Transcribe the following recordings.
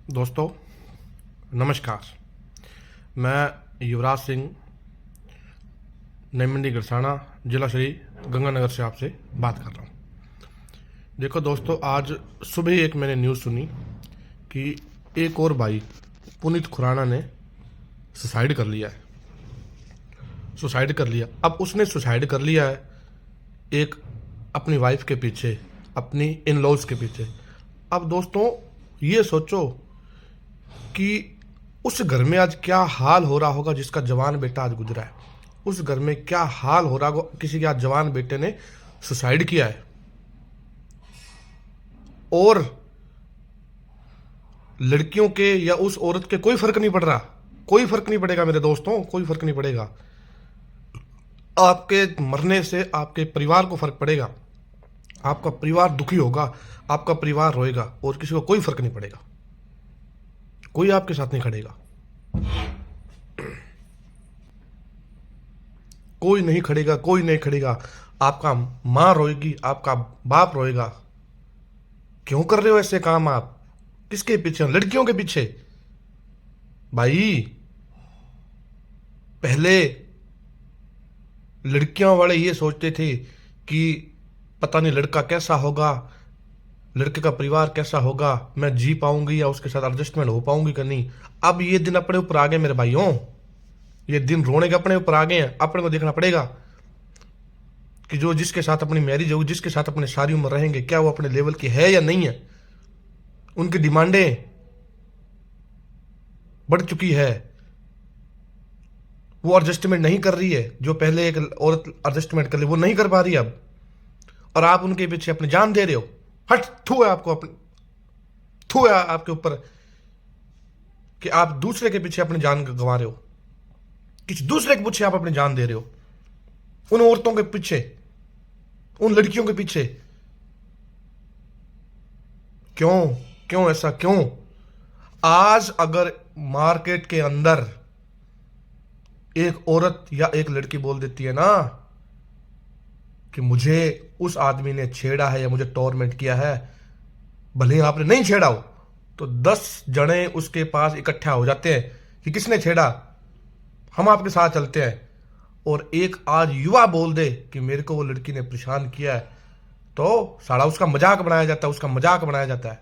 दोस्तों नमस्कार। मैं युवराज सिंह नई मंडी गरसाना जिला श्री गंगानगर से आपसे बात कर रहा हूँ। देखो दोस्तों, आज सुबह ही एक मैंने न्यूज़ सुनी कि एक और भाई पुनीत खुराना ने सुसाइड कर लिया है। सुसाइड कर लिया। अब उसने सुसाइड कर लिया है एक अपनी वाइफ के पीछे, अपनी इन लॉज के पीछे। अब दोस्तों ये सोचो कि उस घर में आज क्या हाल हो रहा होगा जिसका जवान बेटा आज गुजरा है। उस घर में क्या हाल हो रहा होगा, किसी के आज जवान बेटे ने सुसाइड किया है। और लड़कियों के या उस औरत के कोई फर्क नहीं पड़ रहा, कोई फर्क नहीं पड़ेगा मेरे दोस्तों, कोई फर्क नहीं पड़ेगा। आपके मरने से आपके परिवार को फर्क पड़ेगा, आपका परिवार दुखी होगा, आपका परिवार रोएगा, और किसी को कोई फर्क नहीं पड़ेगा, कोई आपके साथ नहीं खड़ेगा, कोई नहीं खड़ेगा, कोई नहीं खड़ेगा। आपका माँ रोएगी, आपका बाप रोएगा। क्यों कर रहे हो ऐसे काम आप? किसके पीछे? लड़कियों के पीछे। भाई पहले लड़कियों वाले ये सोचते थे कि पता नहीं लड़का कैसा होगा, लड़के का परिवार कैसा होगा, मैं जी पाऊंगी या उसके साथ एडजस्टमेंट हो पाऊंगी कि नहीं। अब ये दिन अपने ऊपर आ गए मेरे भाइयों, ये दिन रोने के अपने ऊपर आ गए हैं। अपने को देखना पड़ेगा कि जो जिसके साथ अपनी मैरिज होगी, जिसके साथ अपने सारी उम्र रहेंगे, क्या वो अपने लेवल की है या नहीं है। उनकी डिमांडें बढ़ चुकी है, वो एडजस्टमेंट नहीं कर रही है। जो पहले एक औरत एडजस्टमेंट कर ली वो नहीं कर पा रही अब, और आप उनके पीछे अपनी जान दे रहे हो। हट, थू है आपको, अपने थू है आपके ऊपर कि आप दूसरे के पीछे अपनी जान गंवा रहे हो, किसी दूसरे के पीछे आप अपनी जान दे रहे हो, उन औरतों के पीछे, उन लड़कियों के पीछे। क्यों? क्यों ऐसा क्यों? आज अगर मार्केट के अंदर एक औरत या एक लड़की बोल देती है ना कि मुझे उस आदमी ने छेड़ा है या मुझे टॉर्मेंट किया है, भले ही आपने नहीं छेड़ा हो, तो 10 जने उसके पास इकट्ठा हो जाते हैं कि किसने छेड़ा, हम आपके साथ चलते हैं। और एक आज युवा बोल दे कि मेरे को वो लड़की ने परेशान किया है, तो साला उसका मजाक बनाया जाता है, उसका मजाक बनाया जाता है,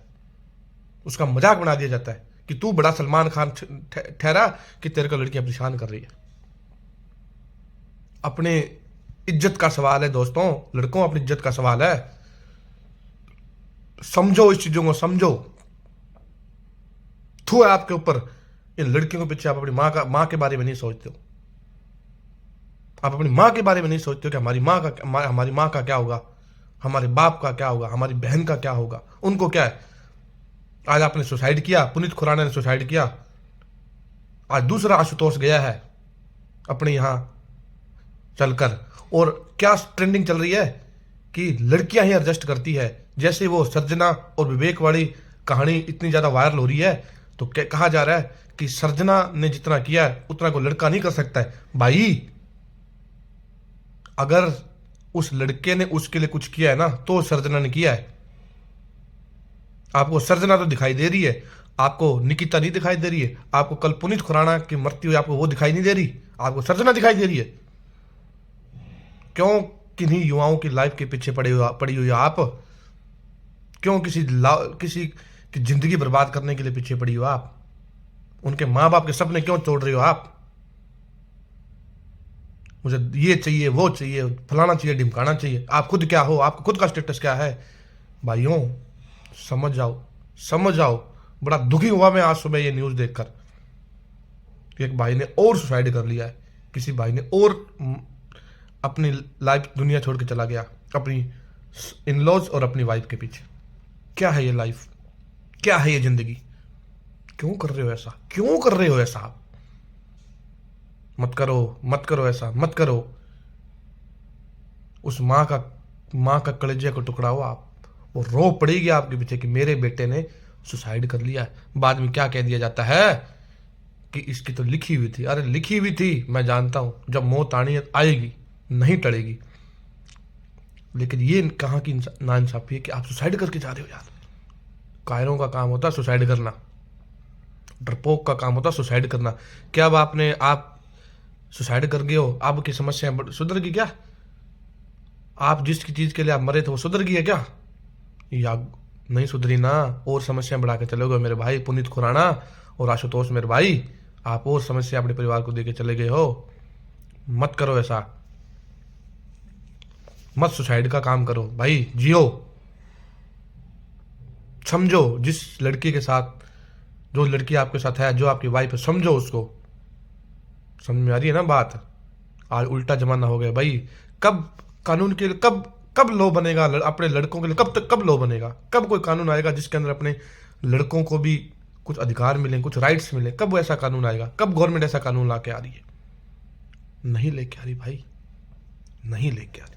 उसका मजाक बना दिया जाता है कि तू बड़ा सलमान खान ठहरा कि तेरे को लड़कियां परेशान कर रही है। अपने इज्जत का सवाल है दोस्तों, लड़कों अपनी इज्जत का सवाल है। समझो इस चीजों को, समझो। थू है आपके ऊपर इन लड़कियों के पीछे। आप अपनी माँ के बारे में नहीं सोचते हो, आप अपनी माँ के बारे में नहीं सोचते हो कि हमारी माँ का क्या होगा, हमारे बाप का क्या होगा, हमारी बहन का क्या होगा, उनको क्या है। आज आपने सुसाइड किया, पुनीत खुराना ने सुसाइड किया, आज दूसरा आशुतोष गया है अपने यहां चलकर। और क्या ट्रेंडिंग चल रही है कि लड़कियां ही एडजस्ट करती है। जैसे वो सर्जना और विवेक वाली कहानी इतनी ज्यादा वायरल हो रही है, तो कहा जा रहा है कि सर्जना ने जितना किया है उतना कोई लड़का नहीं कर सकता है। भाई अगर उस लड़के ने उसके लिए कुछ किया है ना, तो सर्जना ने किया है। आपको सर्जना तो दिखाई दे रही है, आपको निकिता नहीं दिखाई दे रही है, आपको कल पुनीत खुराना की मरती हुई आपको वो दिखाई नहीं दे रही, आपको सर्जना दिखाई दे रही है। क्यों किन्हीं युवाओं की लाइफ के पीछे पड़ी हुई आप? क्यों किसी की जिंदगी बर्बाद करने के लिए पीछे पड़ी हो आप? उनके माँ बाप के सपने क्यों तोड़ रहे हो आप? मुझे ये चाहिए, वो चाहिए, फलाना चाहिए, ढिमकाना चाहिए। आप खुद क्या हो? आपका खुद का स्टेटस क्या है? भाइयों समझ जाओ, समझ जाओ। बड़ा दुखी हुआ मैं आज सुबह ये न्यूज़ देखकर। एक भाई ने और सुसाइड कर लिया है, किसी भाई ने और अपनी लाइफ दुनिया छोड़ के चला गया अपनी इन लॉज और अपनी वाइफ के पीछे। क्या है ये लाइफ? क्या है ये जिंदगी? क्यों कर रहे हो ऐसा? क्यों कर रहे हो ऐसा? आप मत करो, मत करो ऐसा, मत करो। उस माँ का कलेजे का टुकड़ा हो आप, वो रो पड़ेगी आपके पीछे कि मेरे बेटे ने सुसाइड कर लिया है। बाद में क्या कह दिया जाता है कि इसकी तो लिखी हुई थी। अरे लिखी हुई थी, मैं जानता हूं, जब मौत आनी आएगी नहीं टलेगी। लेकिन ये कहाँ की नाइंसाफी है कि आप सुसाइड करके जा रहे हो यार। कायरों का काम होता है सुसाइड करना। डरपोक का काम होता है सुसाइड करना। क्या अब आप सुसाइड कर गए हो, आपकी समस्या सुधर गई क्या? आप जिस चीज के लिए आप मरे थे वो सुधर गई है क्या? या नहीं सुधरी ना, और समस्या बढ़ा के चले गए मेरे भाई पुनीत खुराना और आशुतोष मेरे भाई। आप और समस्या अपने परिवार को देके चले गए हो। मत करो ऐसा, मत सुसाइड का काम करो भाई, जियो। समझो जिस लड़की के साथ, जो लड़की आपके साथ है, जो आपकी वाइफ है, समझो उसको। समझ में आ रही है ना बात? आज उल्टा जमाना हो गया भाई। कब कानून के लिए कब लॉ बनेगा अपने लड़कों के लिए? कब लॉ बनेगा? कब कोई कानून आएगा जिसके अंदर अपने लड़कों को भी कुछ अधिकार मिले, कुछ राइट्स मिले? कब वो ऐसा कानून आएगा? कब गवर्नमेंट ऐसा कानून ला के आ रही है? नहीं लेके आ रही भाई, नहीं लेके आ रही।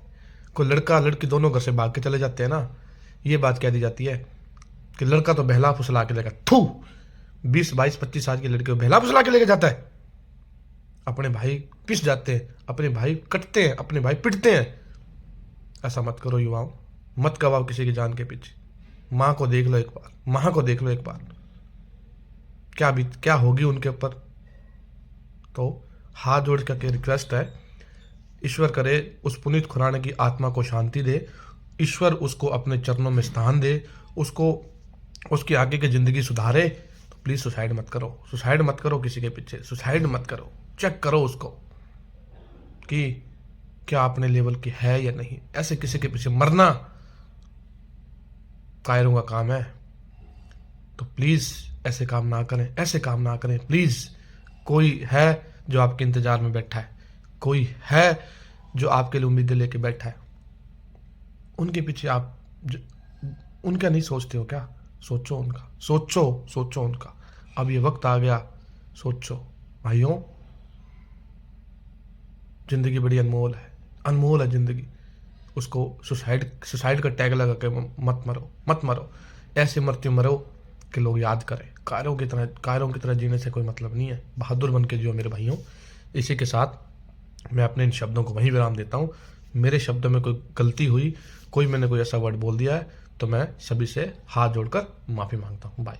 कोई लड़का लड़की दोनों घर से भाग के चले जाते हैं ना, ये बात कह दी जाती है कि लड़का तो बहला फुसला के लेगा। थू, 20, 22, 25 साल की लड़की को बहला फुसला के लेके जाता है। अपने भाई पिस जाते हैं, अपने भाई कटते हैं, अपने भाई पिटते हैं। ऐसा मत करो युवाओं, मत गवाओ किसी की जान के पीछे। माँ को देख लो एक बार, माँ को देख लो एक बार, क्या होगी उनके ऊपर। तो हाथ जोड़ के रिक्वेस्ट है, ईश्वर करे उस पुनीत खुराना की आत्मा को शांति दे, ईश्वर उसको अपने चरणों में स्थान दे, उसको उसकी आगे की जिंदगी सुधारे। तो प्लीज सुसाइड मत करो, सुसाइड मत करो किसी के पीछे, सुसाइड मत करो। चेक करो उसको कि क्या अपने लेवल की है या नहीं। ऐसे किसी के पीछे मरना कायरों का काम है। तो प्लीज ऐसे काम ना करें, ऐसे काम ना करें प्लीज। कोई है जो आपके इंतजार में बैठा है, कोई है जो आपके लिए उम्मीदें लेके बैठा है, उनके पीछे आप उनका नहीं सोचते हो क्या? सोचो उनका, सोचो उनका। अब ये वक्त आ गया, सोचो भाइयों। जिंदगी बड़ी अनमोल है, अनमोल है जिंदगी। उसको सुसाइड का टैग लगा के मत मरो। ऐसे मृत्यु मरो कि लोग याद करें। कायरों की तरह जीने से कोई मतलब नहीं है। बहादुर बन के जियो मेरे भाइयों। इसी के साथ मैं अपने इन शब्दों को वहीं विराम देता हूँ। मेरे शब्दों में कोई गलती हुई, मैंने कोई ऐसा वर्ड बोल दिया है तो मैं सभी से हाथ जोड़कर माफ़ी मांगता हूँ। बाय।